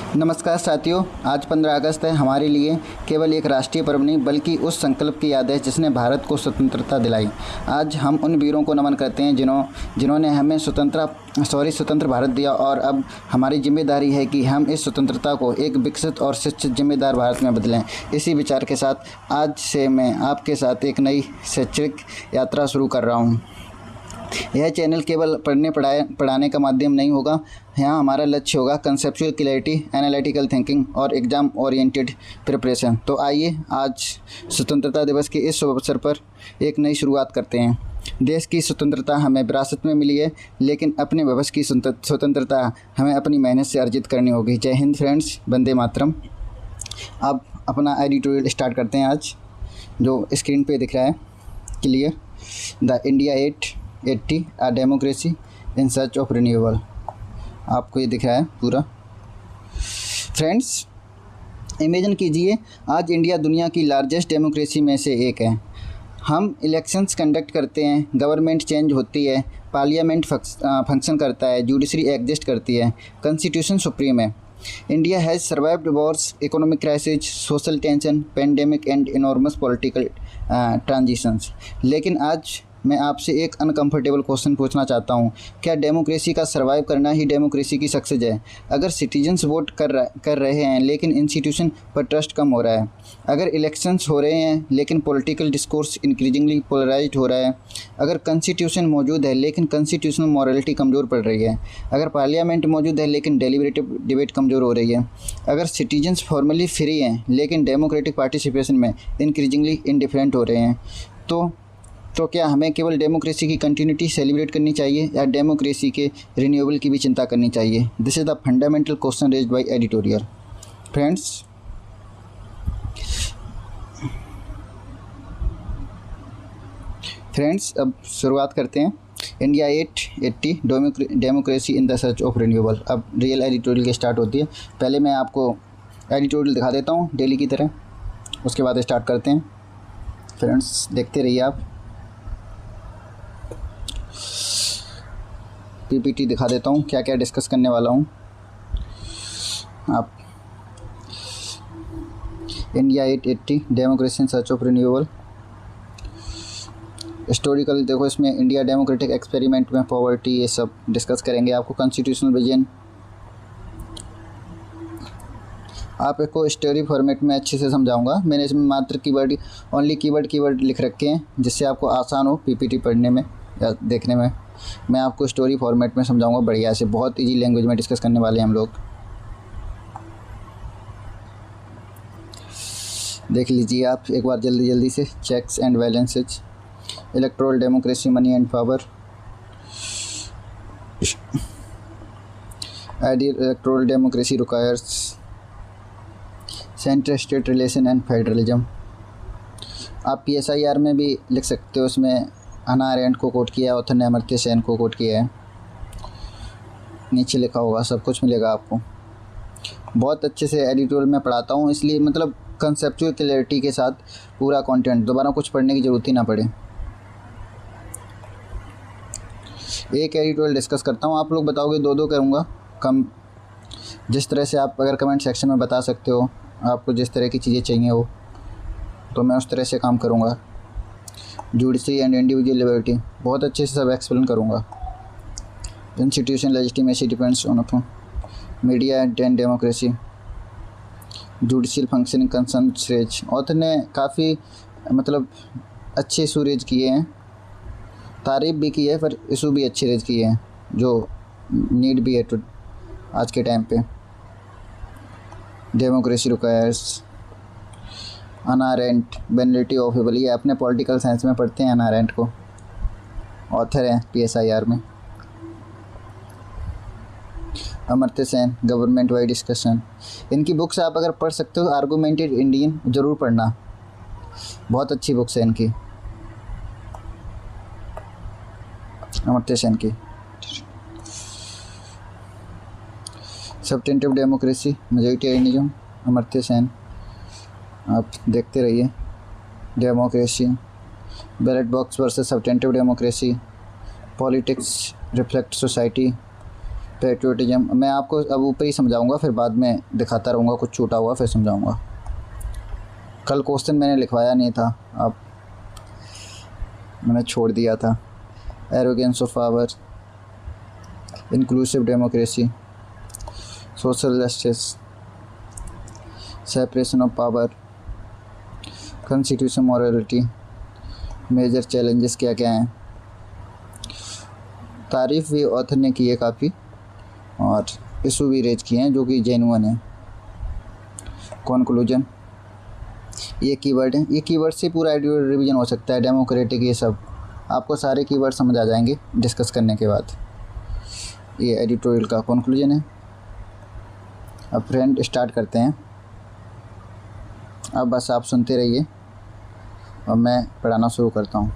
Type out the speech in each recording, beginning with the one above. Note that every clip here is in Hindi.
नमस्कार साथियों, आज 15 अगस्त है। हमारे लिए केवल एक राष्ट्रीय पर्व नहीं बल्कि उस संकल्प की याद है जिसने भारत को स्वतंत्रता दिलाई। आज हम उन वीरों को नमन करते हैं जिन्होंने हमें स्वतंत्र भारत दिया और अब हमारी जिम्मेदारी है कि हम इस स्वतंत्रता को एक विकसित और शिक्षित जिम्मेदार भारत में बदलें। इसी विचार के साथ आज से मैं आपके साथ एक नई शैक्षिक यात्रा शुरू कर रहा हूँ। यह चैनल केवल पढ़ाने का माध्यम नहीं होगा। यहाँ हमारा लक्ष्य होगा कंसेप्चुअल क्लैरिटी, एनालिटिकल थिंकिंग और एग्ज़ाम ओरिएंटेड प्रिपरेशन। तो आइए आज स्वतंत्रता दिवस के इस शुभ अवसर पर एक नई शुरुआत करते हैं। देश की स्वतंत्रता हमें विरासत में मिली है, लेकिन अपने भविष्य की स्वतंत्रता हमें अपनी मेहनत से अर्जित करनी होगी। जय हिंद फ्रेंड्स, वंदे मातरम। अब अपना एडिटोरियल स्टार्ट करते हैं। आज जो स्क्रीन पे दिख रहा है क्लियर, द इंडिया 880 आ democracy in search of renewal. आपको ये दिख रहा है पूरा। फ्रेंड्स, इमेजिन कीजिए आज इंडिया दुनिया की लार्जेस्ट डेमोक्रेसी में से एक है। हम इलेक्शंस कंडक्ट करते हैं, गवर्नमेंट चेंज होती है, पार्लियामेंट फंक्शन करता है, जुडिशरी एग्जिस्ट करती है, कॉन्स्टिट्यूशन सुप्रीम है। India has survived Wars, economic crisis, social tension, pandemic and enormous political transitions. लेकिन आज मैं आपसे एक अनकंफर्टेबल क्वेश्चन पूछना चाहता हूँ। क्या डेमोक्रेसी का सर्वाइव करना ही डेमोक्रेसी की सक्सेस है? अगर सिटीजन्स वोट कर रहे हैं लेकिन इंस्टीट्यूशन पर ट्रस्ट कम हो रहा है, अगर इलेक्शंस हो रहे हैं लेकिन पॉलिटिकल डिस्कोर्स इंक्रीजिंगली पोलराइज्ड हो रहा है, अगर कॉन्स्टिट्यूशन मौजूद है लेकिन कॉन्स्टिट्यूशनल मॉरलिटी कमज़ोर पड़ रही है, अगर पार्लियामेंट मौजूद है लेकिन डेलिब्रेटिव डिबेट कमज़ोर हो रही है, अगर सिटीजन्स फॉर्मली फ्री हैं लेकिन डेमोक्रेटिक पार्टिसिपेशन में इंक्रीजिंगली इंडिफरेंट हो रहे हैं, तो क्या हमें केवल डेमोक्रेसी की कंटिन्यूटी सेलिब्रेट करनी चाहिए या डेमोक्रेसी के रिन्यूअल की भी चिंता करनी चाहिए? This is the fundamental question raised bye editorial. Friends, अब शुरुआत करते हैं। India 880 democracy in the search of renewal. अब रियल एडिटोरियल की स्टार्ट होती है। पहले मैं आपको एडिटोरियल दिखा देता हूँ डेली की तरह, उसके बाद स्टार्ट करते हैं। फ्रेंड्स, देखते रहिए आप। पीपीटी दिखा देता हूँ क्या क्या डिस्कस करने वाला हूँ। आप India 880 democracy in search of renewal. Historical देखो, इसमें इंडिया डेमोक्रेटिक एक्सपेरिमेंट में पॉवर्टी, ये सब डिस्कस करेंगे। आपको कॉन्स्टिट्यूशनल विजन, आप इसको स्टोरी फॉर्मेट में अच्छे से समझाऊंगा। मैंने इसमें मात्र ओनली कीवर्ड लिख रखे हैं जिससे आपको आसान हो पीपीटी पढ़ने में या देखने में। मैं आपको स्टोरी फॉर्मेट में समझाऊंगा बढ़िया से, बहुत इजी लैंग्वेज में डिस्कस करने वाले हैं हम लोग। देख लीजिए आप एक बार जल्दी से। Checks and balances, electoral democracy, money and power, ideal electoral democracy requires centre state relation and federalism. आप PSIR में भी लिख सकते हो, उसमें अन्ना अरेंट को कोट किया है, ऑथर ने अमर्त्य सेन को कोट किया है। नीचे लिखा होगा, सब कुछ मिलेगा आपको। बहुत अच्छे से एडिटोरियल में पढ़ाता हूँ, इसलिए मतलब कंसेप्चुअल क्लैरिटी के साथ पूरा कंटेंट, दोबारा कुछ पढ़ने की ज़रूरत ही ना पड़े। एक एडिटोरियल डिस्कस करता हूँ, आप लोग बताओगे, दो करूँगा कम। जिस तरह से आप अगर कमेंट सेक्शन में बता सकते हो आपको जिस तरह की चीज़ें चाहिए हो, तो मैं उस तरह से काम करूँगा। जुडिशरी एंड इंडिविजुअल लिबर्टी बहुत अच्छे से सब एक्सप्लेन करूँगा। Institution legitimacy depends on upon media and democracy, judicial functioning concern raise. Author ने काफ़ी मतलब अच्छे इशू रेज किए हैं, तारीफ भी की है पर इशू भी अच्छे रेज किए हैं जो नीड भी है तो आज के टाइम पे। Democracy requires, Anna Arendt, banality of evil, ये अपने पॉलिटिकल साइंस में पढ़ते हैं। अन्ना अरेंट को ऑथर हैं PSIR में। Amartya Sen, government wide discussion, इनकी बुक्स आप अगर पढ़ सकते हो। आर्गूमेंटेड इंडियन ज़रूर पढ़ना, बहुत अच्छी बुक्स है इनकी, अमर्त्य सेन की। Substantive democracy, majoritarianism, Amartya Sen, आप देखते रहिए। Democracy, ballot box versus substantive democracy, politics reflect society, patriotism मैं आपको अब ऊपर ही समझाऊंगा, फिर बाद में दिखाता रहूँगा, कुछ छूटा हुआ फिर समझाऊंगा। कल क्वेश्चन मैंने लिखवाया नहीं था, अब मैंने छोड़ दिया था। Arrogance of power, inclusive democracy, social justice, separation of power, constitution morality, major challenges क्या क्या हैं। तारीफ़ भी ऑथर ने की है काफ़ी, और इशू भी रेज किए हैं जो कि जेन्युइन है। कंक्लूजन, ये कीवर्ड है, ये कीवर्ड से पूरा एडिटोरियल रिवीजन हो सकता है। डेमोक्रेटिक, ये सब आपको सारे कीवर्ड समझ आ जाएंगे डिस्कस करने के बाद। ये एडिटोरियल का कंक्लूजन है। अब फ्रेंड स्टार्ट करते हैं। अब बस आप सुनते रहिए और मैं पढ़ाना शुरू करता हूँ।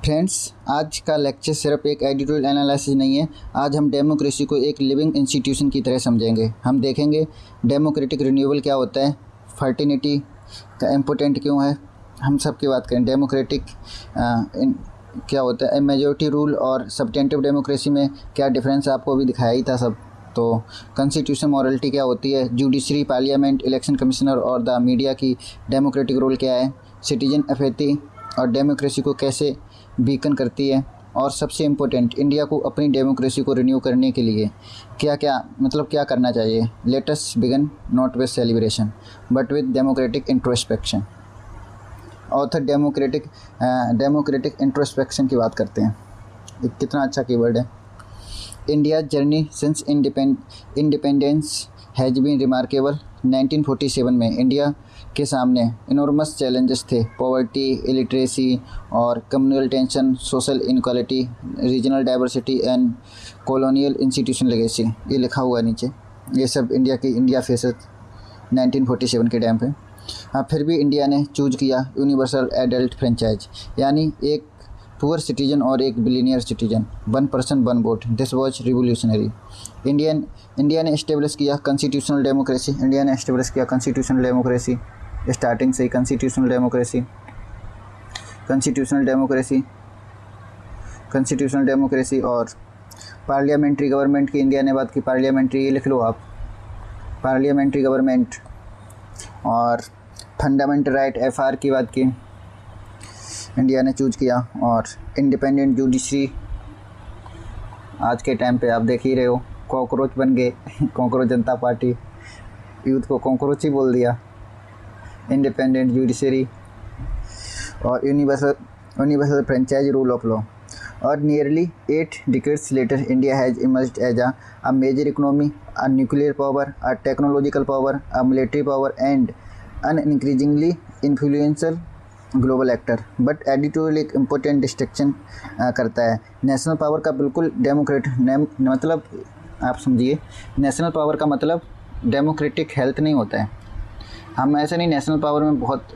फ्रेंड्स, आज का लेक्चर सिर्फ एक एडिटोरियल एनालिसिस नहीं है। आज हम डेमोक्रेसी को एक लिविंग इंस्टीट्यूशन की तरह समझेंगे। हम देखेंगे डेमोक्रेटिक रिन्यूअल क्या होता है, फर्टिनिटी का इम्पोर्टेंट क्यों है, हम सब की बात करें। डेमोक्रेटिक क्या होता है, मेजॉरिटी रूल और सब्सटेंटिव डेमोक्रेसी में क्या डिफरेंस, आपको अभी दिखाया ही था सब। तो कॉन्स्टिट्यूशन मॉरलिटी क्या होती है, जुडिशरी, पार्लियामेंट, इलेक्शन कमिश्नर और द मीडिया की डेमोक्रेटिक रोल क्या है, सिटीजन एपेथी और डेमोक्रेसी को कैसे वीकन करती है, और सबसे इम्पोर्टेंट इंडिया को अपनी डेमोक्रेसी को रिन्यू करने के लिए क्या क्या क्या करना चाहिए। Let us begin not with celebration but with democratic introspection. Author democratic introspection की बात करते हैं। ये कितना अच्छा कीवर्ड है। India journey since independence has been remarkable. 1947 में इंडिया के सामने इनॉर्मस चैलेंजेस थे, पॉवर्टी, इलिटरेसी और communal tension, social inequality, regional diversity and colonial institution legacy. ये लिखा हुआ है नीचे, ये सब इंडिया फेसेस 1947 के टाइम पे। फिर भी इंडिया ने चूज किया यूनिवर्सल एडल्ट फ्रेंचाइज, यानी एक पुअर सिटीजन और एक billionaire citizen, 1 person 1 vote. This was revolutionary. India ने इस्टेब्लिश किया कॉन्स्टिट्यूशनल डेमोक्रेसी। इंडिया ने इस्टेब्लिश किया कॉन्स्टिट्यूशनल डेमोक्रेसी, स्टार्टिंग से ही कॉन्स्टिट्यूशनल डेमोक्रेसी और पार्लियामेंट्री गवर्नमेंट की इंडिया ने बात की। पार्लियामेंट्री, ये लिख लो आप, पार्लियामेंट्री गवर्नमेंट। और फंडामेंटल राइट FR की बात की, इंडिया ने चूज किया। और इंडिपेंडेंट जुडिशरी, आज के टाइम पे आप देख ही रहे हो, कॉकरोच बन गए कॉकरोच जनता पार्टी, यूथ को कॉकरोच ही बोल दिया। इंडिपेंडेंट जुडिशरी और universal franchise rule of law. और nearly 8 decades later, India has emerged as a major economy, a nuclear power, a technological power, a military power, and an increasingly influential global actor. But editorial एक इम्पोर्टेंट डिस्टिंक्शन करता है। नेशनल पावर का बिल्कुल मतलब आप समझिए, नेशनल पावर का मतलब डेमोक्रेटिक हेल्थ नहीं होता है। हम ऐसे नहीं नेशनल पावर में बहुत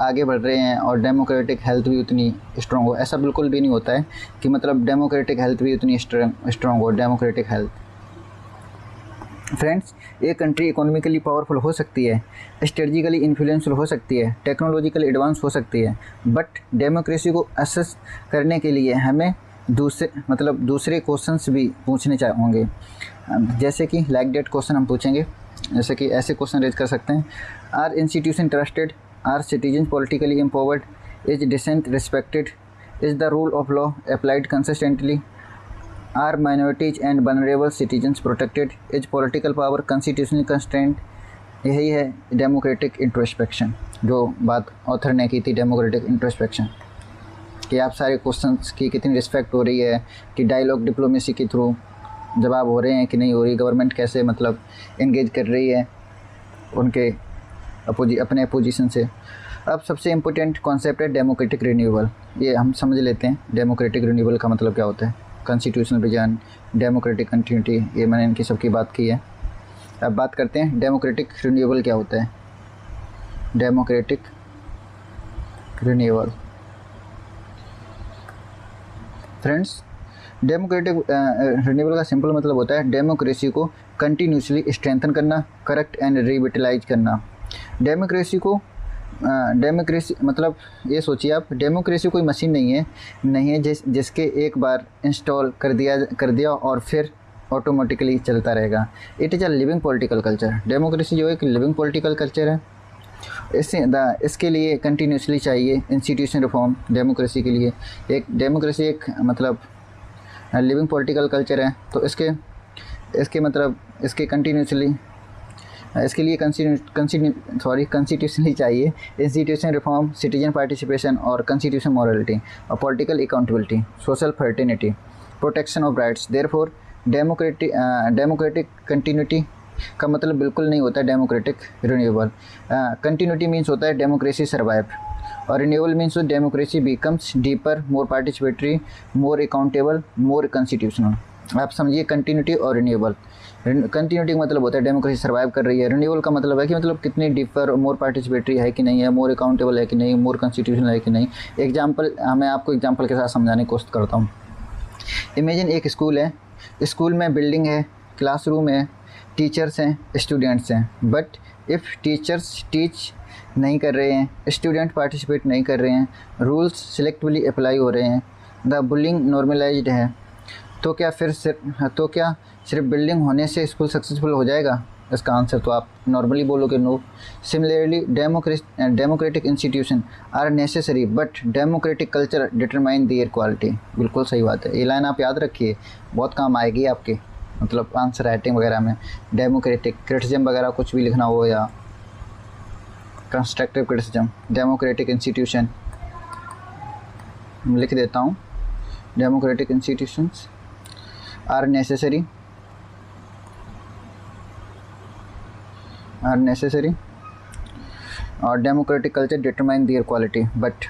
आगे बढ़ रहे हैं और डेमोक्रेटिक हेल्थ भी उतनी स्ट्रॉन्ग हो, ऐसा बिल्कुल भी नहीं होता है कि डेमोक्रेटिक हेल्थ भी उतनी स्ट्रॉन्ग हो। डेमोक्रेटिक हेल्थ, फ्रेंड्स, एक कंट्री इकोनॉमिकली पावरफुल हो सकती है, स्ट्रेटजिकली इन्फ्लुएंशियल हो सकती है, टेक्नोलॉजिकली एडवांस हो सकती है, बट डेमोक्रेसी को असेस करने के लिए हमें दूसरे क्वेश्चंस भी पूछने होंगे। जैसे कि लाइक डेट क्वेश्चन हम पूछेंगे, जैसे कि ऐसे क्वेश्चन रेज कर सकते हैं। Are institution trusted, are citizen politically empowered, is dissent respected, is the rule of law applied consistently, are minorities and vulnerable citizens protected, is political power constitutionally constraint. यही है डेमोक्रेटिक इंट्रोस्पेक्शन, जो बात ऑथर ने की थी। डेमोक्रेटिक इंट्रोस्पेक्शन कि आप सारे क्वेश्चंस की कितनी रिस्पेक्ट हो रही है, कि डायलॉग डिप्लोमेसी के थ्रू जवाब हो रहे हैं कि नहीं हो रही, गवर्नमेंट कैसे इंगेज कर रही है उनके अपने अपोजिशन से। अब सबसे इम्पोर्टेंट कॉन्सेप्ट है डेमोक्रेटिक रिन्यूअल। ये हम समझ लेते हैं डेमोक्रेटिक रिन्यूअल का मतलब क्या होता है। कॉन्स्टिट्यूशनल विजन, डेमोक्रेटिक कंटिन्यूटी, ये मैंने इनकी सबकी बात की है। अब बात करते हैं डेमोक्रेटिक रिन्यूअल क्या होता है। Democratic renewal, friends, democratic renewal का सिंपल मतलब होता है डेमोक्रेसी को कंटिन्यूसली स्ट्रेंथन करना, करेक्ट एंड रिविटलाइज करना। डेमोक्रेसी को डेमोक्रेसी मतलब ये सोचिए आप, डेमोक्रेसी कोई मशीन नहीं है जिसके एक बार इंस्टॉल कर दिया और फिर ऑटोमेटिकली चलता रहेगा। It is a living political culture. Democracy जो है एक लिविंग पॉलिटिकल कल्चर है। इसके लिए कंटिन्यूसली चाहिए इंस्टीट्यूशन रिफॉर्म। डेमोक्रेसी के लिए डेमोक्रेसी एक मतलब लिविंग पॉलिटिकल कल्चर है, तो इसके मतलब इसके लिए कॉन्स्टिट्यूशनली चाहिए इंस्टीट्यूशन रिफॉर्म, सिटीजन पार्टिसिपेशन और कॉन्स्टिट्यूशन मॉरलिटी और political accountability, social fraternity, protection of rights. Therefore democratic continuity का मतलब बिल्कुल नहीं होता है डेमोक्रेटिक रिन्यूएबल। कंटिन्यूटी मीन्स होता है डेमोक्रेसी सर्वाइव, और renewable means democracy becomes deeper, more participatory, more accountable, more constitutional. आप समझिए कंटिन्यूटी और रिन्यूएबल। कंटिन्यूटी का मतलब होता है डेमोक्रेसी सर्वाइव कर रही है, रिन्यूएबल का मतलब है कि मतलब कितनी डीपर, मोर पार्टिसिपेटरी है कि नहीं है, मोर अकाउंटेबल है कि नहीं, मोर कॉन्स्टिट्यूशनल है कि नहीं। मैं आपको एग्जाम्पल के साथ समझाने की कोशिश करता हूँ। इमेजिन एक स्कूल है, स्कूल में बिल्डिंग है, क्लासरूम है, टीचर्स हैं, स्टूडेंट्स हैं, बट इफ़ टीचर्स टीच नहीं कर रहे हैं, स्टूडेंट पार्टिसिपेट नहीं कर रहे हैं, रूल्स सिलेक्टिवली अप्लाई हो रहे हैं, द बुलिंग नॉर्मलाइज्ड है, तो क्या सिर्फ बिल्डिंग होने से स्कूल सक्सेसफुल हो जाएगा? इसका आंसर तो आप नॉर्मली बोलोगे no. Similarly democratic institution are necessary but democratic culture determine their quality. बिल्कुल सही बात है, ये लाइन आप याद रखिए, बहुत काम आएगी आपके मतलब आंसर राइटिंग वगैरह में। डेमोक्रेटिक क्रिटिसिज्म वगैरह कुछ भी लिखना हो या कंस्ट्रक्टिव क्रिटिसिज्म, डेमोक्रेटिक इंस्टीट्यूशन लिख देता हूँ। डेमोक्रेटिक इंस्टीट्यूशंस आर नेसेसरी और democratic culture determine their quality, but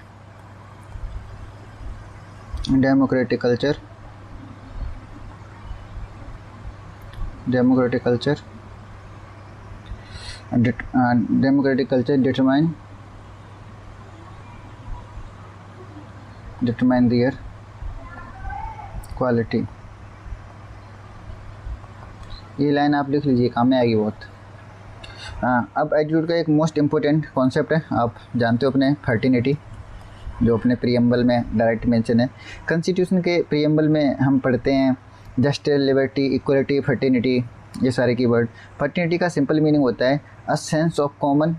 democratic culture determine their quality. ये लाइन आप लिख लीजिए, काम में आएगी बहुत। अब एटीट्यूड का एक मोस्ट इम्पोर्टेंट कॉन्सेप्ट है, आप जानते हो अपने फर्टिनिटी, जो अपने प्रीएम्बल में डायरेक्ट मेंशन है। कॉन्स्टिट्यूशन के प्रीएम्बल में हम पढ़ते हैं जस्टिस, लिबर्टी, इक्वलिटी, फर्टिनिटी, ये सारे कीवर्ड। फर्टिनिटी का सिंपल मीनिंग होता है a sense of common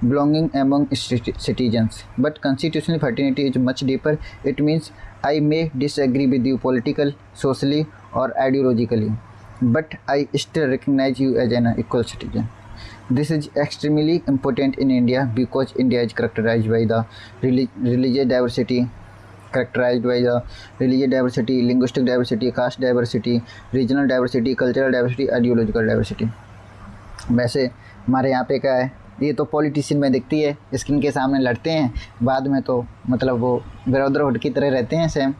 belonging among citizens, but constitutional fraternity is much deeper. It means I may disagree with you politically, socially or ideologically, but I still recognize you as an equal citizen. This is extremely important in India because India is characterized by the religious diversity, linguistic diversity, caste diversity, regional diversity, cultural diversity, ideological diversity. वैसे हमारे यहाँ पे क्या है, ये तो पॉलिटिशियन में दिखती है, स्क्रीन के सामने लड़ते हैं, बाद में तो मतलब वो ब्रदरहुड की तरह रहते हैं सेम।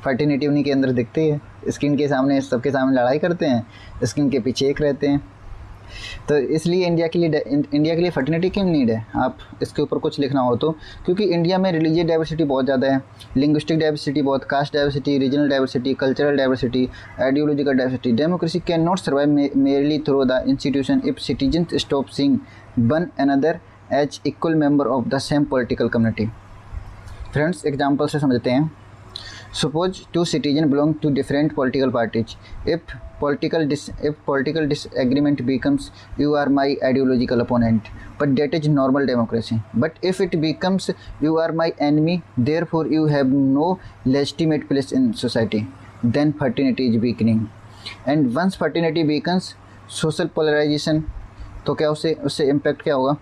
फर्टिनिटी उन्हीं के अंदर दिखती है, स्क्रीन के सामने सबके सामने लड़ाई करते हैं, स्क्रीन के पीछे एक रहते हैं। तो इसलिए इंडिया के लिए फर्टिनिटी क्यों नीड है, आप इसके ऊपर कुछ लिखना हो तो, क्योंकि इंडिया में रिलीजियस डाइवर्सिटी बहुत ज़्यादा है, लिंग्विस्टिक डाइवर्सिटी बहुत, caste diversity, regional diversity, cultural diversity, ideological diversity. Democracy can not survive merely through the institution if citizens stop seeing one another as equal member of the same political community. Friends, example से समझते हैं। Suppose two citizens belong to different political parties. If political disagreement becomes, you are my ideological opponent, but that is normal democracy. But if it becomes, you are my enemy, therefore you have no legitimate place in society, then fraternity is weakening. And once fraternity weakens, social polarization, तो क्या उससे इम्पैक्ट क्या होगा?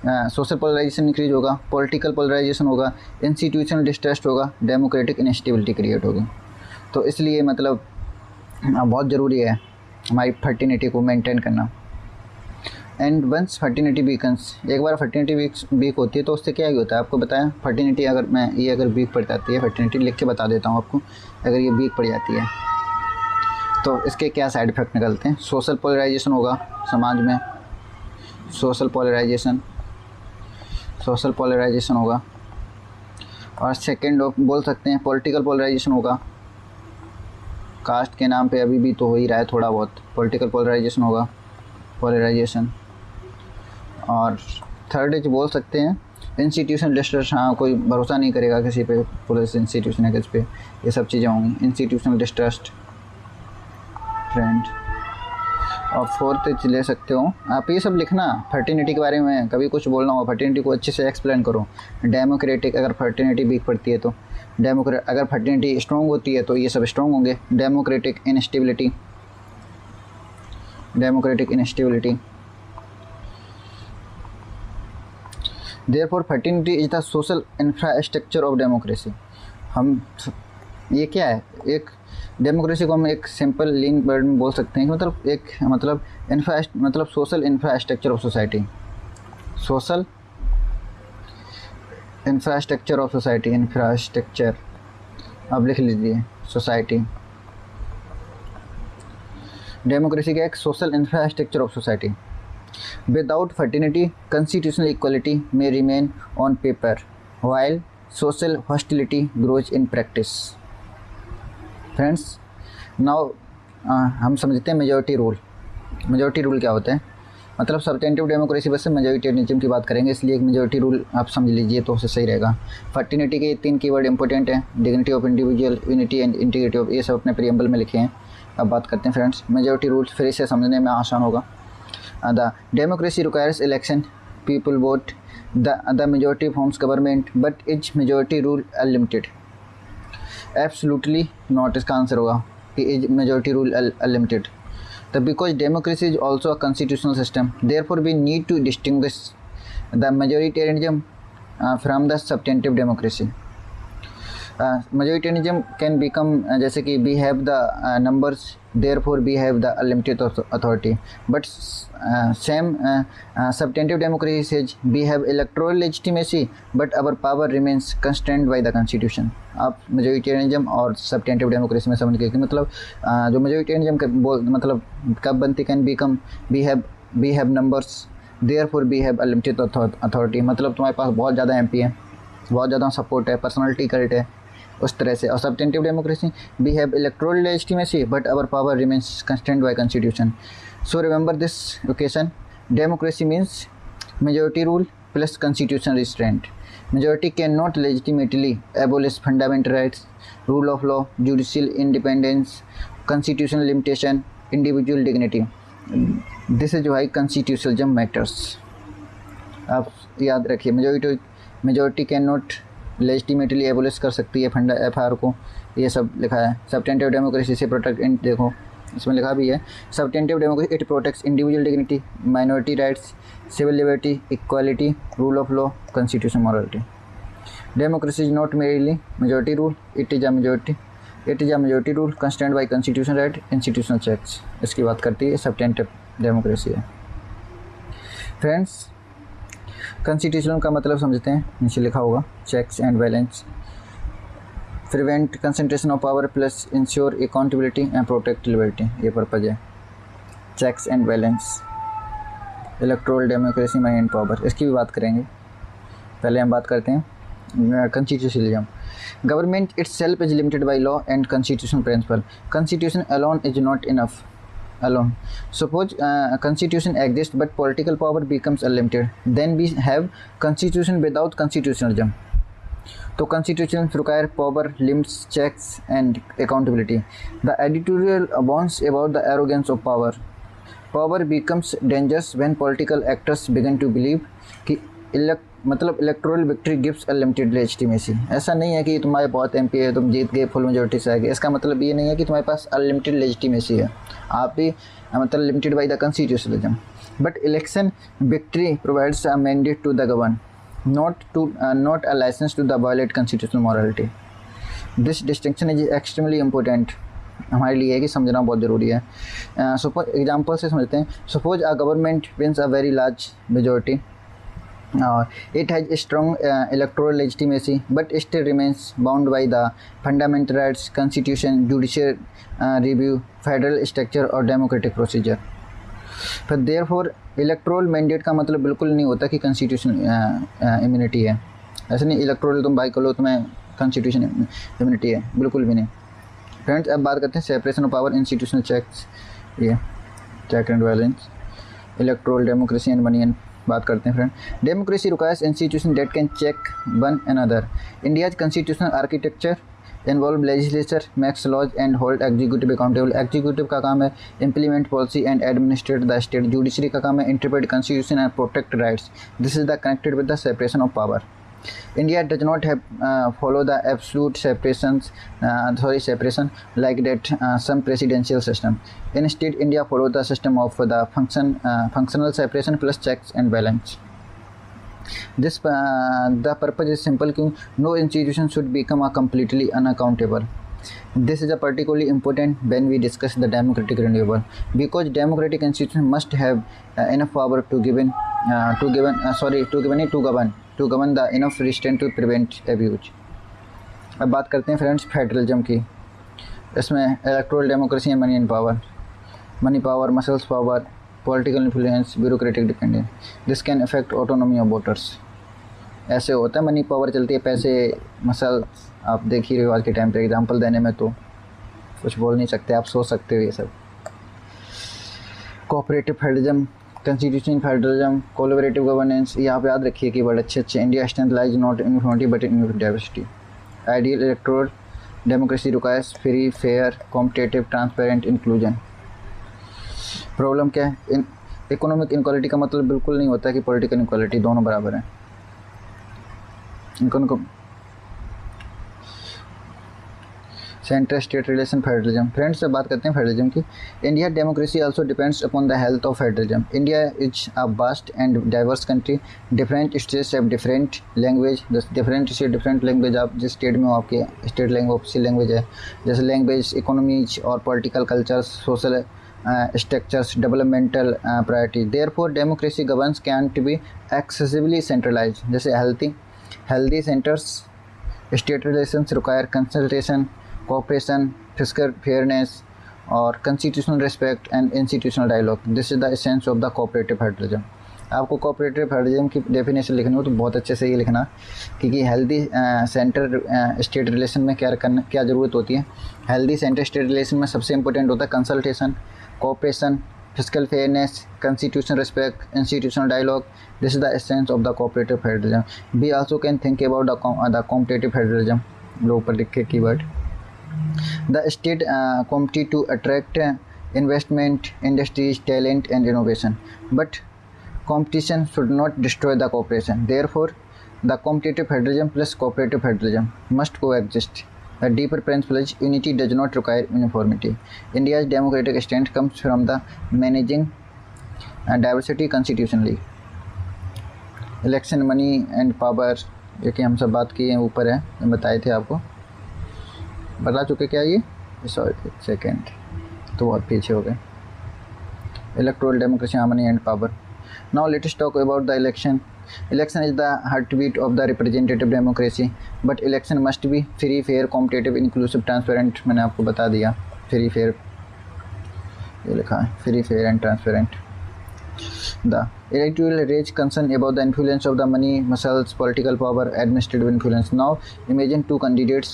सोशल पोलराइजेशन इंक्रीज होगा, पॉलिटिकल पोलराइजेशन होगा, इंस्टीट्यूशनल डिस्ट्रस्ट होगा, डेमोक्रेटिक इनस्टेबिलिटी क्रिएट होगी। तो इसलिए मतलब बहुत ज़रूरी है हमारी फर्टिनिटी को मेंटेन करना। एंड वंस फर्टिनिटी वीकन्स, एक बार फर्टिनिटी वीक होती है तो उससे क्या ही होता है, आपको बताया। फर्टिनिटी अगर वीक पड़ जाती है, फर्टिनिटी लिख के बता देता हूँ आपको, अगर ये वीक पड़ जाती है तो इसके क्या साइड इफ़ेक्ट निकलते हैं। सोशल पोलराइजेशन होगा समाज में, सोशल पोलराइजेशन होगा, और सेकंड बोल सकते हैं पॉलिटिकल पोलराइजेशन होगा। कास्ट के नाम पे अभी भी तो हो ही रहा है थोड़ा बहुत, पॉलिटिकल पोलराइजेशन होगा, और थर्ड इज बोल सकते हैं इंस्टीट्यूशन डिस्ट्रस्ट, हाँ कोई भरोसा नहीं करेगा किसी पे, पुलिस इंस्टीट्यूशन है किस पे, ये सब चीज़ें होंगी। Institutional distrust friend. और फोर्थ ले सकते हो आप, ये सब लिखना फर्टिनिटी के बारे में, कभी कुछ बोलना हो फर्टिनिटी को अच्छे से एक्सप्लेन करो। डेमोक्रेटिक, अगर फर्टिनिटी वीक पड़ती है तो अगर फर्टिनिटी स्ट्रॉन्ग होती है तो ये सब स्ट्रॉन्ग होंगे। Democratic instability, therefore fraternity is the social infrastructure of democracy. हम ये क्या है, एक डेमोक्रेसी को हम एक सिंपल लीन वर्ड में बोल सकते हैं कि मतलब social infrastructure of society, social infrastructure of society, infrastructure आप लिख लीजिए सोसाइटी। डेमोक्रेसी का एक social infrastructure of society. Without fraternity constitutional equality may remain on paper while social hostility grows in practice. Friends now हम समझते हैं मेजॉरिटी रूल। मेजॉरिटी रूल क्या होता है, मतलब सब्सटेंटिव डेमोक्रेसी बस से मेजॉरिटेरियनिज्म की बात करेंगे, इसलिए एक मेजॉरिटी रूल आप समझ लीजिए तो उससे सही रहेगा। फर्टिनिटी के 3 कीवर्ड इंपॉर्टेंट हैं, dignity of individual, unity and integrity of, ये सब अपने प्रीएम्बल में लिखे हैं। अब बात करते हैं फ्रेंड्स मेजॉरिटी रूल, फिर इसे समझने में आसान होगा। The democracy requires election, people vote, the majority forms government, but its majority rule unlimited. Absolutely not, इसका आंसर होगा कि is majority rule unlimited. Because democracy is also a constitutional system, therefore we need to distinguish the majoritarianism from the substantive democracy. Majoritarianism can become जैसे कि we have the numbers, therefore we have the unlimited authority, but same substantive democracy says we have electoral legitimacy but our power remains constrained by the constitution. आप मेजोरिटेरियनिज्म और सबस्टेंटिव डेमोक्रेसी में समझ गए कि मतलब जो मेजोरिटेरियनिज्म मतलब कब बनती, can become we have numbers therefore we have unlimited authority, मतलब तुम्हारे पास बहुत ज़्यादा एमपी है, बहुत ज़्यादा सपोर्ट है, पर्सनालिटी कल्ट है, उस तरह से। और substantive democracy we have electoral legitimacy but our power remains constrained by constitution. So remember this occasion, democracy means majority rule plus constitution restraint. Majority can not legitimately abolish fundamental rights, rule of law, judicial independence, constitutional limitation, individual dignity. This is why constitutionalism matters. आप याद रखिए, majority can not legitimately abolish कर सकती है FR को, ये सब लिखा है। सबस्टेंटिव डेमोक्रेसी से प्रोटेक्ट, देखो इसमें लिखा भी है, substantive democracy it protects individual dignity, minority rights, civil liberty, equality, rule of law, constitution morality. Democracy is not merely majority rule, it is a majority rule constrained by constitution right, institutional checks, इसकी बात करती है सबस्टेंटिव डेमोक्रेसी है। फ्रेंड्स कॉन्स्टिट्यूशन का मतलब समझते हैं, नीचे लिखा होगा, checks and balance, prevent concentration of power plus ensure accountability and protect liberty, ये पर्पज है। Checks and balance, electoral democracy में एंड पावर, इसकी भी बात करेंगे। पहले हम बात करते हैं constitutionalism. Government itself is limited by law and constitutional principle, constitution alone is not enough alone. Suppose constitution exists but political power becomes unlimited, then we have constitution without constitutionalism. So constitutions require power, limits, checks and accountability. The editorial warns about the arrogance of power. Power becomes dangerous when political actors begin to believe कि electoral victory gives unlimited legitimacy. ऐसा नहीं है कि तुम्हारे बहुत एमपी है, तुम जीत गए, फुल मेजोरिटी से आ गए, इसका मतलब ये नहीं है कि तुम्हारे पास अनलिमिटेड लेजिटिमेसी है, आप भी मतलब limited by the constitutionalism. But election victory provides a mandate to the govern, not a licence to the violate constitutional morality. This distinction is extremely important, हमारे लिए है कि समझना बहुत ज़रूरी है। सपोज एग्जाम्पल से समझते हैं, suppose a government wins a very large majority, it has strong electoral legitimacy but still remains bound by the fundamental rights, constitution, judicial review, federal structure और democratic procedure। फिर therefore electoral mandate का मतलब बिल्कुल नहीं होता कि constitution immunity है, ऐसा नहीं electoral तुम बाई कर लो तुम्हें constitution immunity है, बिल्कुल भी नहीं। फ्रेंड्स अब बात करते हैं separation of power, institutional checks, ये check and balance, electoral democracy and बात करते हैं friend. Democracy requires institution that can check one another. India's constitutional architecture involve legislature makes laws and hold executive accountable. Executive का काम है implement policy and administrate the state. Judiciary का काम है interpret constitution and protect rights. This is the connected with the separation of power. India does not have follow the absolute separation like that some presidential system. Instead, India follows the system of the functional separation plus checks and balance. This the purpose is simple. No institution should become a completely unaccountable. This is a particularly important when we discuss the democratic renewal, because democratic institutions must have enough power to govern the enough restraint to prevent abuse. अब बात करते हैं फ्रेंड्स फेडरलिज्म की। इसमें electoral democracy and money and power. Money power, muscles power, political influence, bureaucratic dependence. This can affect autonomy of voters. ऐसे होता है, मनी पावर चलती है, पैसे, मसल। आप देख ही रहे हो आज के टाइम पे, एग्जांपल देने में तो कुछ बोल नहीं सकते, आप सोच सकते हो ये सब। Cooperative federalism, constitution federalism, collaborative governance. यहाँ पे याद रखिए कि वर्ड अच्छे। India strength lies not in unity but in diversity. Ideal electoral democracy requires free, fair, competitive, transparent, inclusion. Problem क्या है? इकोनॉमिक इनक्वालिटी का मतलब बिल्कुल नहीं होता कि पॉलिटिकल इनक्वालिटी, दोनों बराबर हैं। इनको centre state relation federalism. Friends से बात करते हैं फेडरलिज्म की। India democracy also depends upon the health of federalism. India is a vast and diverse country. Different states have different language. Different state different language. आप जिस स्टेट में हो आपके स्टेट लैंग्वेज ऑफिशियल लैंग्वेज है, जैसे लैंग्वेज, इकोनॉमीज और political cultures, social structures, developmental priority. Therefore, democracy governance can't be excessively centralized. जैसे healthy centers, state relations require consultation, cooperation, fiscal fairness, और constitutional respect and institutional dialogue. This is the essence of the cooperative federalism. आपको कोऑपरेटिव फेडरलिज्म की डेफिनेशन लिखनी हो तो बहुत अच्छे से ये लिखना, क्योंकि हेल्दी सेंटर स्टेट रिलेशन में क्या ज़रूरत होती है। हेल्दी सेंटर स्टेट रिलेशन में सबसे इंपॉर्टेंट होता है consultation, cooperation, physical fairness, constitutional respect, institutional dialogue. This is the essence of the cooperative federalism. We also can think about the competitive federalism. लो ऊपर लिखे keyword. The state compete to attract investment, industries, talent and innovation, but competition should not destroy the cooperation. Therefore, the competitive federalism plus cooperative federalism must coexist. A deeper principle is unity does not require uniformity. India's democratic strength comes from the managing diversity constitutionally. Election, money and power, जो कि हम सब बात की है ऊपर है, बताए थे आपको, बता चुके क्या ये? सॉरी सेकेंड, तो बहुत पीछे हो गए। Electoral democracy, money and power. Now let us talk about the election. Election is the heartbeat of the representative democracy, but election must be free, fair, competitive, inclusive, transparent. मैंने आपको बता दिया free, fair, ये लिखा है free, fair and transparent. The electorate will raise concern about the influence of the money, muscles, political power, administrative influence. Now imagine two candidates.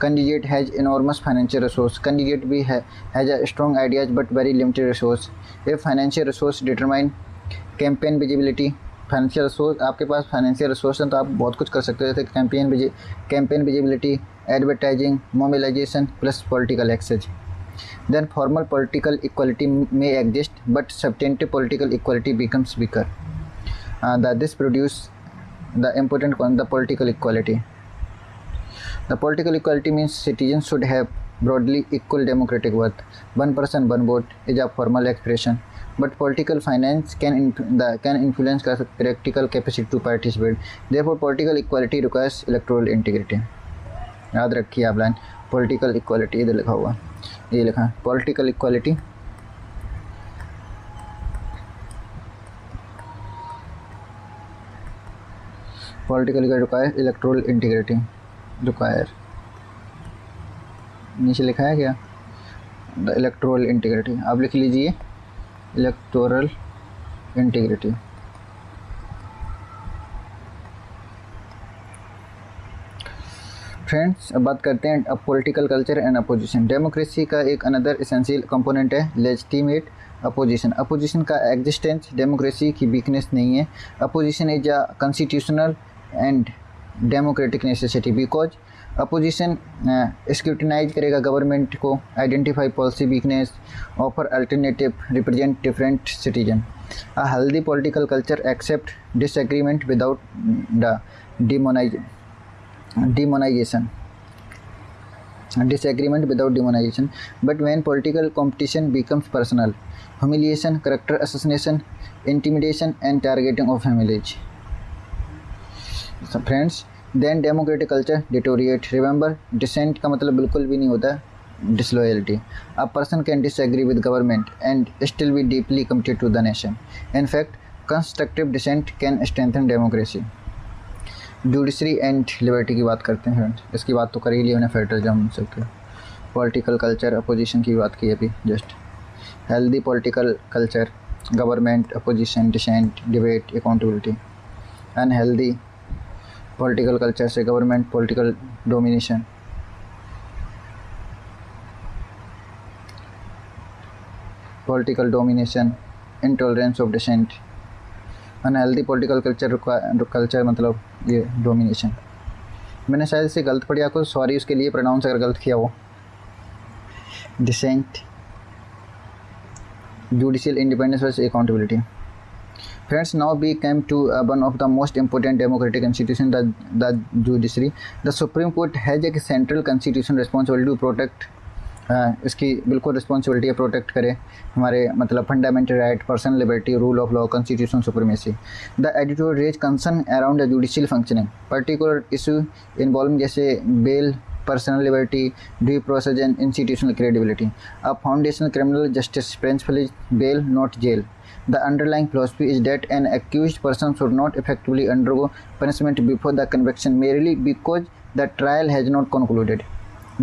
Candidate has enormous financial resource. Candidate B has a strong ideas but very limited resource. If financial resource determine campaign visibility, financial resource, आपके पास फाइनेंशियल रिसोर्स हैं तो आप बहुत कुछ कर सकते हो, जैसे campaign visibility, advertising, mobilisation plus political access. Then formal political equality may exist but substantive political equality becomes weaker. This produce the important the political equality. The political equality means citizen should have broadly equal democratic worth. One person, one vote is a formal expression, but political finance can influence practical capacity to participate. Therefore, political equality requires electoral integrity. याद रखिए आप लाइन, पॉलिटिकल इक्वालिटी इधर लिखा हुआ, ये लिखा है political equality, political require electoral integrity require, नीचे लिखा है क्या, द इलेक्टोरल इंटीग्रिटी, आप लिख लीजिए इलेक्टोरल इंटीग्रिटी। फ्रेंड्स, अब बात करते हैं अब political culture and opposition. Democracy का एक अनदर एसेंशियल कंपोनेंट है लेजिटिमेट अपोजिशन। अपोजिशन का एग्जिस्टेंस डेमोक्रेसी की वीकनेस नहीं है। Opposition is a constitutional and democratic necessity because opposition scrutinise करेगा गवर्नमेंट को, identify policy weakness, offer alternative, represent different citizen. A healthy political culture accept disagreement without the demonization disagreement without demonization, but when political competition becomes personal, humiliation, character assassination, intimidation and targeting of families, so friends, then democratic culture deteriorate. Remember, dissent का मतलब बिल्कुल भी नहीं होता disloyalty. A person can disagree with government and still be deeply committed to the nation. In fact, constructive dissent can strengthen democracy. Judiciary and liberty की बात करते हैं फ्रेंड्स। इसकी बात तो कर ही ली हमने, फेडरलिज्म सबके। पॉलिटिकल कल्चर अपोजिशन की बात की अभी just. Healthy political culture government, opposition, dissent, debate, accountability. Unhealthy political culture से government, political domination, intolerance of dissent. Unhealthy political culture मतलब ये डोमिनेशन। मैंने शायद से गलत पढ़ी आपको, सॉरी उसके लिए, प्रोनाउंस अगर गलत किया हो। Dissent, judicial independence versus accountability. Friends, now we come to one of the most important democratic institution, the judiciary. The supreme court has a central constitution responsibility to protect, इसकी बिल्कुल रिस्पॉन्सिबिलिटी है प्रोटेक्ट करे हमारे मतलब fundamental right, personal liberty, rule of law, constitution supremacy. The editorial raise concern around the judicial functioning, particular issue involving जैसे bail, personal liberty, due process and institutional credibility. A foundational criminal justice principle is bail not jail. The underlying philosophy is that an accused person should not effectively undergo punishment before the conviction merely because the trial has not concluded.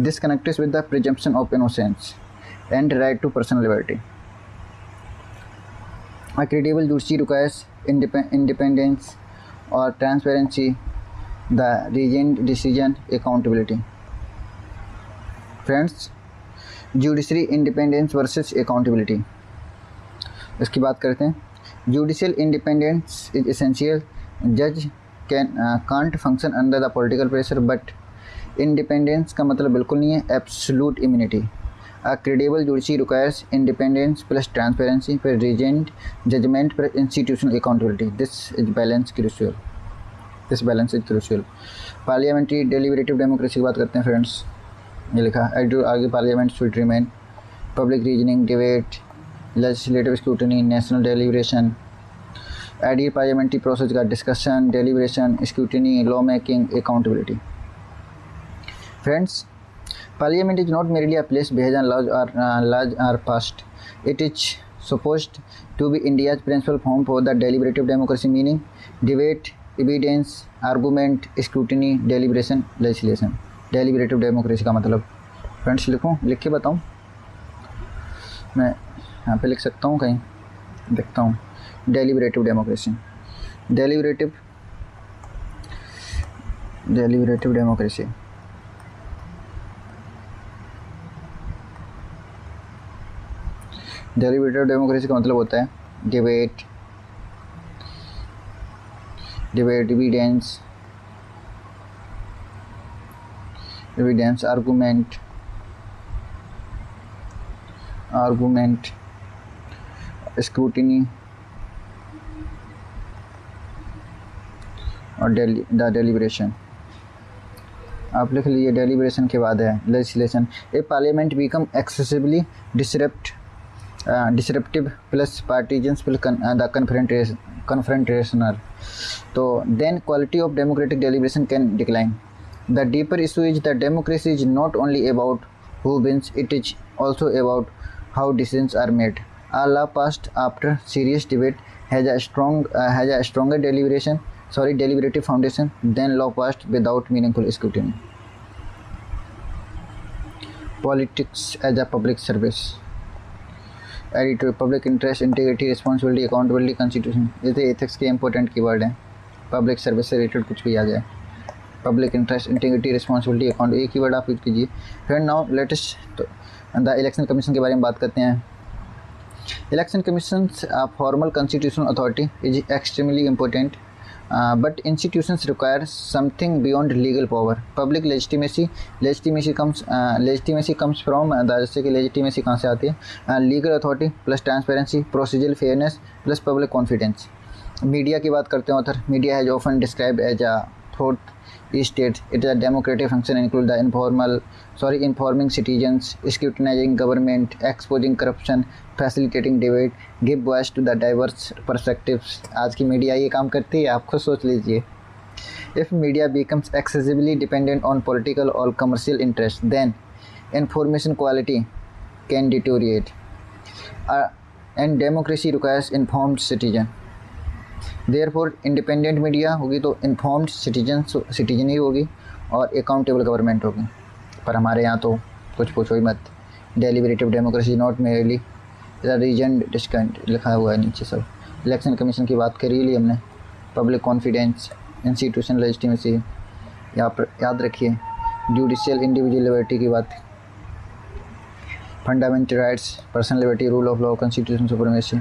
This connects with the presumption of innocence and right to personal liberty. A credible judiciary requires independence or transparency, the reasoned decision, accountability. Friends, judiciary independence versus accountability. इसकी बात करते हैं। Judicial independence is essential. जज can't function under the political pressure, but independence का मतलब बिल्कुल नहीं है absolute immunity. A credible judiciary requires independence plus transparency पर रीजेंट जजमेंट पर institutional accountability. This balance is crucial. Parliamentary deliberative democracy की बात करते हैं फ्रेंड्स। ये लिखा आगे, parliament should remain public reasoning, debate, legislative scrutiny, national deliberation. Ideal parliamentary process का discussion, deliberation, scrutiny, law making, accountability. Friends, parliament is not merely a place where laws are passed. It is supposed to be India's principal form for the deliberative democracy, meaning debate, evidence, argument, scrutiny, deliberation, legislation. deliberative democracy का मतलब फ्रेंड्स लिख के बताऊँ? मैं यहाँ पे लिख सकता हूँ, कहीं देखता हूँ। deliberative democracy, deliberative democracy। deliberative democracy का मतलब होता है डिबेट, evidence, argument, scrutiny और द डेलिब्रेशन। आप लिख लीजिए, डेलिब्रेशन के बाद है legislation. A parliament become excessively disruptive plus partisans plus the confrontational, so then quality of democratic deliberation can decline. The deeper issue is that democracy is not only about who wins, it is also about how decisions are made. A law passed after serious debate has a stronger deliberative foundation than law passed without meaningful scrutiny. Politics as a public service. Editorial, public interest, integrity, responsibility, accountability, constitution. जैसे एथिक्स के इंपॉर्टेंट कीवर्ड हैं। पब्लिक सर्विस से रिलेटेड कुछ भी आ जाए, public interest, integrity, responsibility, account, एक ही वर्ड आप यूज कीजिए। Friend now latest the election commission के बारे में बात करते हैं। Election commission formal constitutional authority is extremely important but institutions require something beyond legal power. Public legitimacy comes from जैसे कि legitimacy कहाँ से आती है, legal authority plus transparency, procedural fairness plus public confidence. Media की बात करते हैं उधर, media has often described as a thought state. It is a democratic function include the informing citizens, scrutinizing government, exposing corruption, facilitating debate, give voice to the diverse perspectives. आज की मीडिया ये काम करती है, आप खुद सोच लीजिए। If media becomes excessively dependent on political और commercial interest then information quality can deteriorate and democracy requires informed citizen. Therefore independent media होगी तो इन्फॉर्म्ड सिटीजन ही होगी और अकाउंटेबल गवर्नमेंट होगी। पर हमारे यहाँ तो कुछ पूछो ही मत। Deliberative democracy not merely reason dissent लिखा हुआ है नीचे सब। इलेक्शन कमीशन की बात करी ली हमने। पब्लिक कॉन्फिडेंस, इंस्टीट्यूशन लेजिटिमेसी, यहाँ पर याद रखिए। जुडिशियल इंडिविजुअल लिबर्टी की बात, fundamental rights, personal liberty, rule of law, constitution supremacy,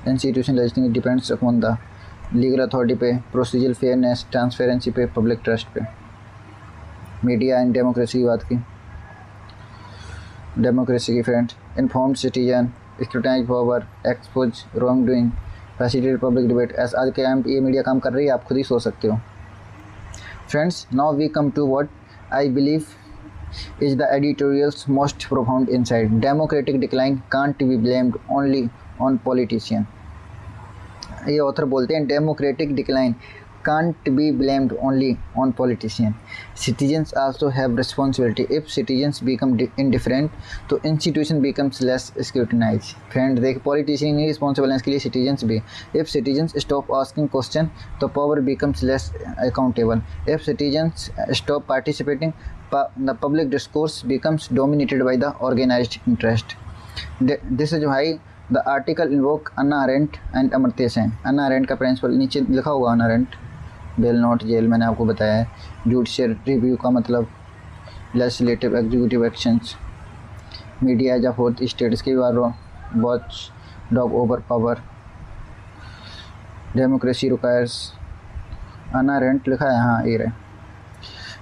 institution legitimacy depends upon the legal authority पे, प्रोसीजरल फेयरनेस, ट्रांसपेरेंसी पे, पब्लिक ट्रस्ट पे। मीडिया एंड डेमोक्रेसी की बात की। डेमोक्रेसी की friend, informed citizen, scrutinize power, expose wrongdoing, facilitate public debate. ऐसा आज के टाइम ये मीडिया काम कर रही है, आप खुद ही सोच सकते हो। Friends, now we come to what I believe is the editorial's most profound insight. Democratic decline can't be blamed only on politician. ये ऑथर बोलते हैं democratic decline can't be blamed only on politicians. Citizens also have responsibility. If citizens become indifferent, तो institution becomes less scrutinized. Friend, देख politician नहीं responsible हैं इसके लिए, citizens भी. If citizens stop asking question, तो power becomes less accountable. If citizens stop participating, the public discourse becomes dominated by the organized interest. This is why the article invoke Anna Arendt and Amartya Sen. Anna Arendt का principle नीचे लिखा हुआ, Anna Arendt bail not jail, मैंने आपको बताया है। जुडिशियल रिव्यू का मतलब legislative executive actions. Media as a fourth state, इसके बारे में watchdog over power. Democracy requires, Anna Arendt लिखा है, हाँ ये रहे।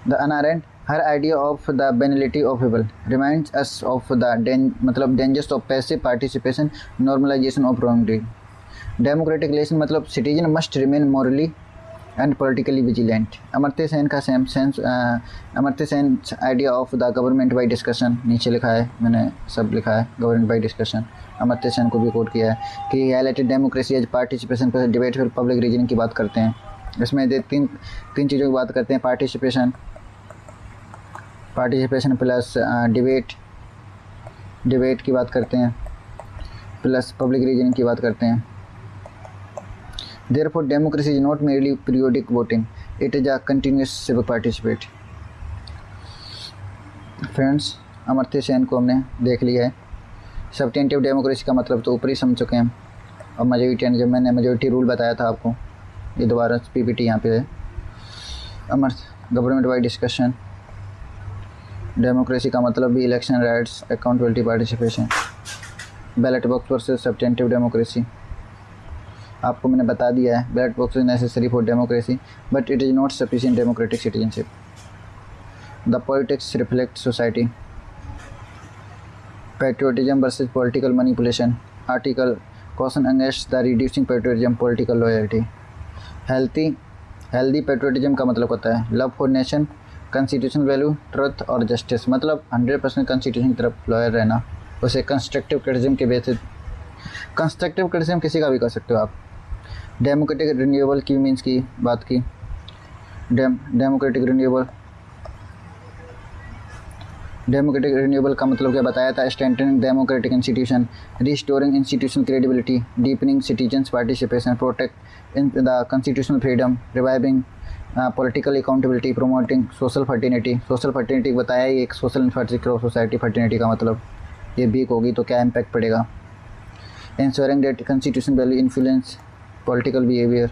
The Anna Arendt, her idea of the banality of people reminds us of the मतलब dangers of passive participation, normalization of wrong deed. Democratic relation मतलब citizen must remain morally and politically vigilant. Amartya Sen का Amartya Sen idea of the government by discussion, नीचे लिखा है, मैंने सब लिखा है government by discussion. Amartya Sen को भी कोट किया है कि हाईलाइटेड डेमोक्रेसी एज पार्टिसिपेशन पर डिबेट फिर पब्लिक रीजनिंग की बात करते हैं। इसमें तीन चीज़ों की बात करते हैं, पार्टिसिपेशन प्लस डिबेट की बात करते हैं, प्लस पब्लिक रीजनिंग की बात करते हैं। Therefore, democracy is not merely periodic voting; it is a continuous civic participation. Friends, Amartya Sen को हमने देख लिया है। सब्सटेंटिव डेमोक्रेसी का मतलब तो ऊपर ही समझ चुके हैं। अब मेजॉरिटी, जब मैंने मेजॉरिटी रूल बताया था आपको, ये दोबारा पीपीटी यहाँ पे है। गवर्नमेंट बाई डिस्कशन, डेमोक्रेसी का मतलब भी election rights, accountability, participation. Ballot box versus substantive democracy, आपको मैंने बता दिया है। Ballot box is necessary for democracy but it is not sufficient democratic citizenship. The politics reflect society, patriotism versus political manipulation. Article question against the reducing patriotism, political loyalty. Healthy patriotism का मतलब होता है love for nation, constitutional value, truth और जस्टिस, मतलब 100% कॉन्स्टिट्यूशन की तरफ लॉयल रहना। उसे कंस्ट्रक्टिव क्रिटिसिज्म के बेसिस, कंस्ट्रक्टिव क्रिटिसिज्म किसी का भी कर सकते हो आप। डेमोक्रेटिक रिन्यूएबल की मीन्स की बात की। डेमोक्रेटिक रिन्यूएबल का मतलब क्या बताया था, strengthening democratic institution, restoring institution credibility, deepening citizens participation, protect in the constitutional freedom, reviving political accountability, promoting social fraternity. Social fraternity बताया ही, एक social infrastructure of society. Fraternity का मतलब ये वीक होगी तो क्या इम्पैक्ट पड़ेगा। Ensuring that constitution value influence political behaviour.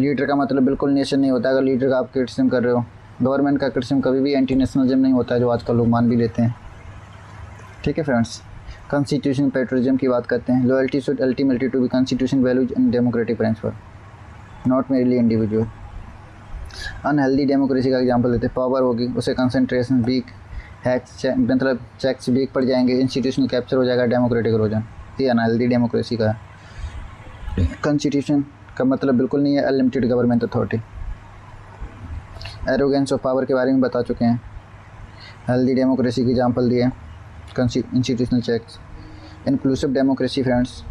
Leader का मतलब बिल्कुल नेशन नहीं होता, अगर लीडर का आप क्रिटिसिज्म कर रहे हो गवर्नमेंट का क्रिटिसिज्म कभी भी एंटी नेशनलिज्म नहीं होता है, जो आजकल लोग मान भी लेते हैं। ठीक है फ्रेंड्स, कॉन्स्टिट्यूशन पेट्रियटिज्म की बात करते हैं। Loyalty should ultimately to be constitution values and democratic principle, not merely individual. Unhealthy democracy का एग्जांपल लेते हैं। पावर होगी, उसे कंसंट्रेशन, वीक हैक्स, मतलब चेक्स वीक पड़ जाएंगे, इंस्टीट्यूशनल कैप्चर हो जाएगा, डेमोक्रेटिक इरोजन। ये अनहेल्दी डेमोक्रेसी का है। कॉन्स्टिट्यूशन का मतलब बिल्कुल नहीं है unlimited government authority. Arrogance of power के बारे में बता चुके हैं। हेल्दी डेमोक्रेसी की एग्जांपल दिए, institutional checks. Inclusive democracy friends,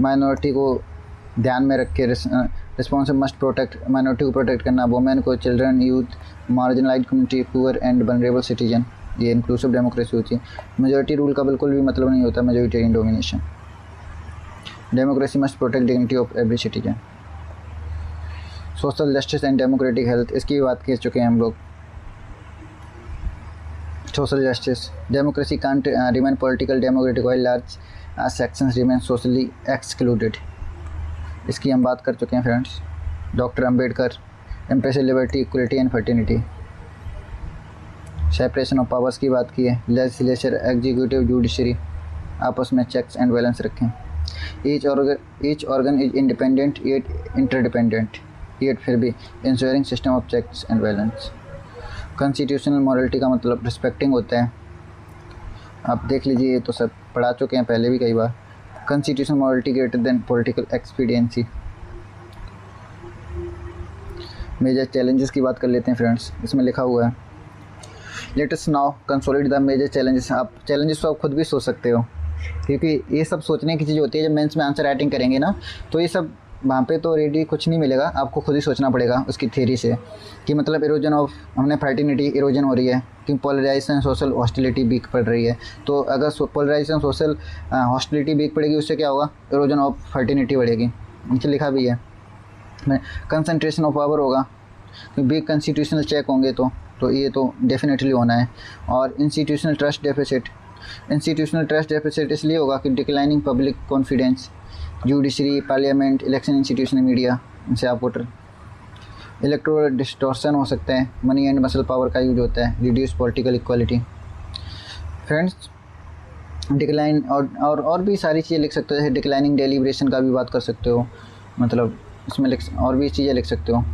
minority को ध्यान में रख के रिस्पॉन्सिव मस्ट प्रोटेक्ट, माइनॉरिटी को प्रोटेक्ट करना, वुमेन को, children, youth, marginalised community, poor and vulnerable citizen. ये इंक्लूसिव डेमोक्रेसी होती है। मेजॉरिटी रूल का बिल्कुल भी मतलब नहीं होता, majoritarian domination. Democracy must protect dignity of every citizen. Social justice and democratic health, इसकी भी बात कर चुके हैं हम लोग। Social justice, democracy can't remain political democratic while large sections remain socially excluded, इसकी हम बात कर चुके हैं friends. Doctor Ambedkar, impressive liberty, equality and fraternity. Separation of powers की बात की है। लेजिस्लेचर, एग्जीक्यूटिव, जुडिशरी आपस में चेक्स एंड बैलेंस रखें। Each organ is independent yet interdependent, yet फिर भी ensuring system of checks and balance. Constitutional morality का मतलब रिस्पेक्टिंग होता है। आप देख लीजिए, ये तो सब पढ़ा चुके हैं पहले भी कई बार। Constitutional morality greater than political expediency. Major challenges की बात कर लेते हैं फ्रेंड्स, इसमें लिखा हुआ है let us now consolidate the major challenges. आप चैलेंजेस तो आप खुद भी सोच सकते हो, क्योंकि ये सब सोचने की चीज़ होती है। जब मेंस में आंसर राइटिंग करेंगे ना, तो ये सब वहाँ पे तो रेडी कुछ नहीं मिलेगा, आपको खुद ही सोचना पड़ेगा उसकी थ्योरी से कि मतलब इरोजन ऑफ, हमने फर्टिनिटी इरोजन हो रही है कि पोलराइजेशन, सोशल हॉस्टिलिटी वीक पड़ रही है। तो अगर पोलराइजेशन, सोशल हॉस्टिलिटी वीक पड़ेगी, उससे क्या होगा, इरोजन ऑफ फर्टिनिटी बढ़ेगी। नीचे लिखा भी है। कंसंट्रेशन ऑफ पावर होगा, वीक कॉन्स्टिट्यूशनल चेक होंगे तो ये तो डेफिनेटली होना है। और institutional trust deficit, institutional trust deficit इसलिए होगा कि declining public confidence, judiciary, parliament, election institution, media, इनसे आप वोटर। इलेक्टोरल डिस्टॉर्शन हो सकते हैं, मनी एंड मसल पावर का यूज होता है, reduce political equality. Friends, decline और भी सारी चीज़ें लिख सकते हो, डिक्लाइनिंग डेलिब्रेशन का भी बात कर सकते हो, मतलब इसमें और भी चीज़ें लिख सकते हो।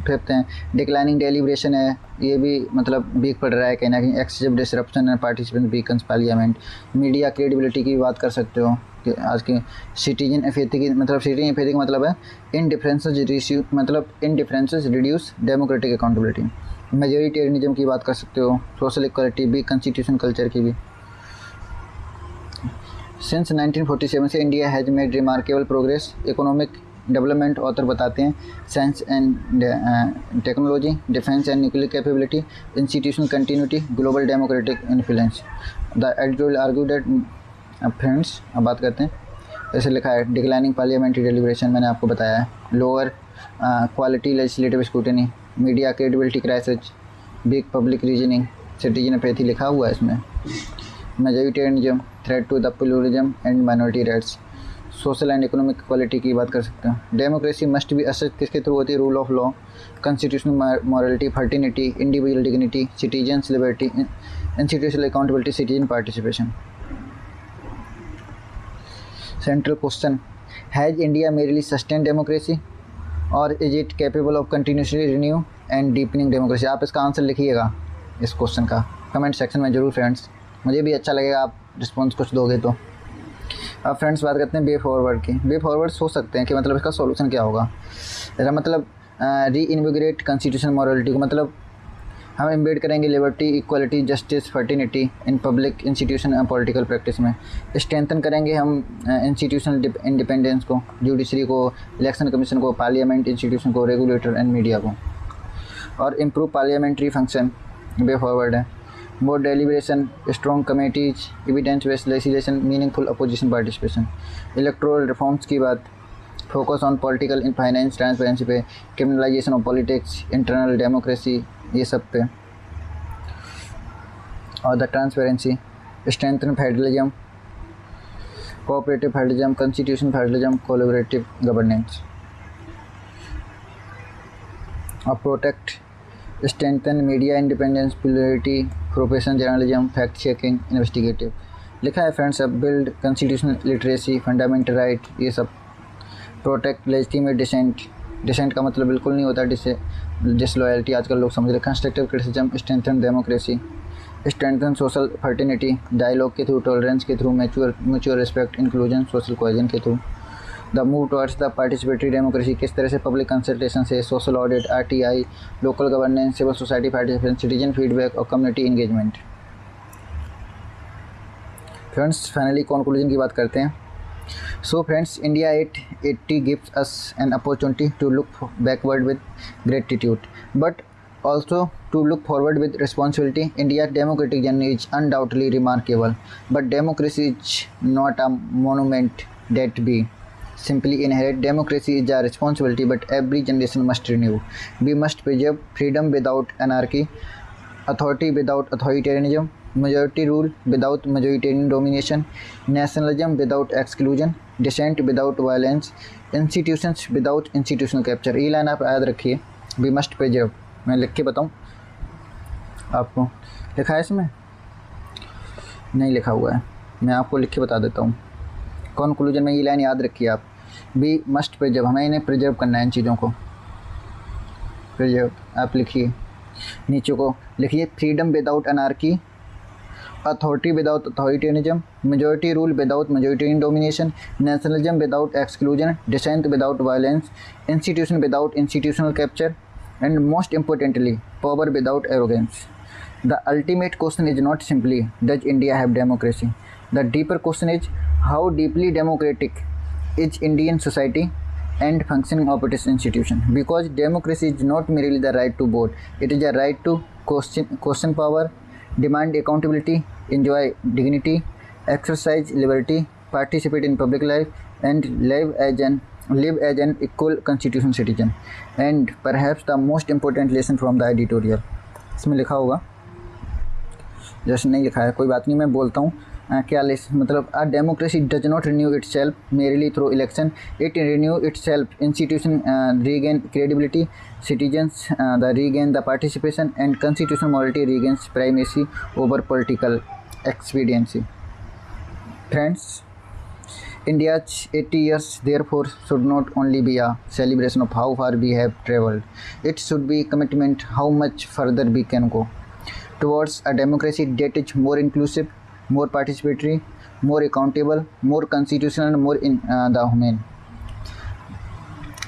फिफ्थ हैं डिक्लाइनिंग डेलिब्रेशन है, ये भी मतलब वीक पड़ रहा है कहीं ना कहीं। Excessive disruption and participant weakens parliament. Media credibility की भी बात कर सकते हो कि आज की सिटीजन एफेथी की, मतलब सिटीजन एफेथी का मतलब है इनडिफरेंसेस रिड्यूस डेमोक्रेटिक अकाउंटेबिलिटी। मेजोरिटेरियनिज्म की बात कर सकते हो, सोशल इक्वालिटी भी, कॉन्स्टिट्यूशन कल्चर की भी। सिंस 1947 से India has made remarkable progress economic development, author बताते हैं, science and technology, defence and nuclear capability, institutional continuity, global democratic influence. The editorial argue that, friends अब बात करते हैं, जैसे लिखा है डिक्लाइनिंग पार्लियामेंट्री डेलिब्रेशन, मैंने आपको बताया है, lower quality legislative scrutiny, media credibility crisis, big public reasoning, citizen apathy लिखा हुआ है इसमें, majoritarianism, threat to the pluralism and minority rights, social and economic equality की बात कर सकते हैं। डेमोक्रेसी मस्ट बी असेस्ड किसके थ्रू होती है, rule of law, constitutional morality, fraternity, individual dignity, citizens liberty, institutional accountability, citizen participation. Central question, has India merely sustain democracy और is it capable of continuously renew and deepening democracy. आप इसका आंसर लिखिएगा इस क्वेश्चन का कमेंट सेक्शन में ज़रूर फ्रेंड्स, मुझे भी अच्छा लगेगा आप रिस्पॉन्स कुछ दोगे तो। अब फ्रेंड्स बात करते हैं वे फॉरवर्ड की। वे फॉरवर्ड सोच सकते हैं कि मतलब इसका सॉल्यूशन क्या होगा। इसका मतलब री इन्विग्रेट कॉन्स्टिट्यूशनल मॉरलिटी को, मतलब हम इम्बेड करेंगे liberty, equality, justice, fraternity in public institution and political practice में। स्ट्रेंथन करेंगे हम इंस्टीट्यूशनल इंडिपेंडेंस को, जुडिशरी को, इलेक्शन कमीशन को, पार्लियामेंट इंस्टीट्यूशन को, रेगुलेटर एंड मीडिया को। और improve parliamentary function way forward है। More deliberation, strong committees, evidence based legislation, meaningful opposition participation. Electoral reforms की बात, focus on political in finance, transparency पे, criminalization of politics, internal democracy, ये सब पे। और the transparency, strengthen federalism, cooperative federalism, constitution federalism, collaborative governance. और protect strengthen media independence, plurality, professional journalism, fact checking, investigative. लिखा है फ्रेंड्स, अब build constitutional literacy, fundamental right, ये सब। प्रोटेक्ट लेजिटिमेट डिसेंट, डिसेंट का मतलब बिल्कुल नहीं होता डिसलॉयल्टी, आजकल लोग समझ रहे। Constructive criticism, strengthen democracy, strengthen social fraternity, dialogue के थ्रू, टॉलरेंस के through, mutual respect, inclusion, social cohesion के through. The move towards the participatory democracy, किस तरह से पब्लिक कंसल्टेशन से, social audit, RTI, local governance, civil society participation, citizen feedback और community engagement. Friends finally conclusion की बात करते हैं। So friends, India 880 gives us an opportunity to look backward with gratitude, but also to look forward with responsibility. India's democratic journey is undoubtedly remarkable, but democracy is not a monument that we simply inherit. Democracy is a responsibility, but every generation must renew. We must preserve freedom without anarchy, authority without authoritarianism, majority rule without majoritarian domination, nationalism without exclusion, dissent without violence, institutions without institutional capture। ये लाइन आप याद रखिए, we must preserve। मैं लिख के बताऊँ आपको, लिखा है इसमें? नहीं लिखा हुआ है, मैं आपको लिख के बता देता हूँ। कंक्लूजन में ये लाइन याद रखिए आप, we must preserve, हमें इन्हें प्रिजर्व करना है, इन चीज़ों को प्रिजर्व। आप लिखिए, नीचे को लिखिए, freedom without anarchy, authority without authoritarianism, majority rule without majoritarian domination, nationalism without exclusion, dissent without violence, institution without institutional capture, and most importantly, power without arrogance. The ultimate question is not simply does India have democracy? The deeper question is how deeply democratic is Indian society and functioning of its institution. Because democracy is not merely the right to vote, it is a right to question power, demand accountability, enjoy dignity, exercise liberty, participate in public life, and live as an equal constitutional citizen. And perhaps the most important lesson from the editorial, इसमें लिखा होगा, जैसे नहीं लिखा है कोई बात नहीं, मैं बोलता हूँ क्या लेसन, मतलब a democracy does not renew itself merely through election, it renew itself, institution regain credibility, citizens the regain the participation, and constitutional morality regains primacy over political expediency. Friends, India's 80 years therefore should not only be a celebration of how far we have traveled, it should be commitment how much further we can go towards a democracy that is more inclusive, more participatory, more accountable, more constitutional, and more in the humane.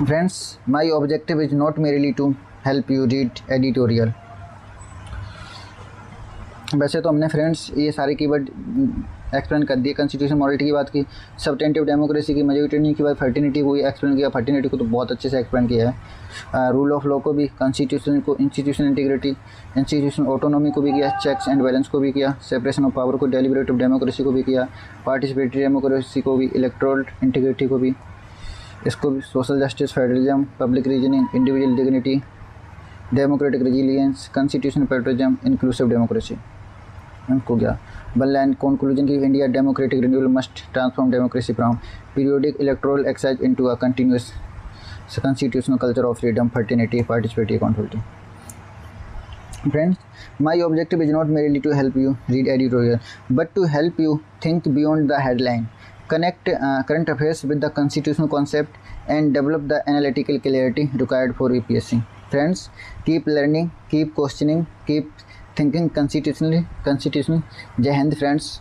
Friends, my objective is not merely to help you read editorial. वैसे तो हमने फ्रेंड्स ये सारे कीवर्ड एक्सप्लेन कर दिए। कॉन्स्टिट्यूशन मॉडलिटी की बात की, सबटेंटिव डेमोक्रेसी की, मेजोरिटेरियन की बात, फर्टिनिटी को एक्सप्लेन किया, फर्टिनिटी को तो बहुत अच्छे से एक्सप्लेन किया है। रूल ऑफ लॉ को भी, कॉन्स्टिट्यूशन को, इंस्टीट्यूशन इंटीग्रिटी, इंस्टीट्यूशन ऑटोनॉमी को भी किया, चेक्स एंड बैलेंस को भी किया, सेपरेशन ऑफ पावर को, डेलिब्रेटिव डेमोक्रेसी को भी किया, पार्टिसिपेटरी डेमोक्रेसी को भी, इलेक्टोरल इंटीग्रिटी को भी, इसको भी, social justice, federalism, public reasoning, individual dignity, democratic resilience, constitution patriotism, inclusive democracy को गया। बल्ला एंड कंक्लूजन की, India democratic renewal must transform democracy from periodic electoral exercise into a continuous constitutional culture of freedom, fraternity, participatory, accountability. Friends, my objective is not merely to help you read editorial, but to help you think beyond the headline, connect current affairs with the constitutional concept, and develop the analytical clarity required for UPSC. Friends, keep learning, keep questioning, keep thinking constitutionally. Jai Hind, friends.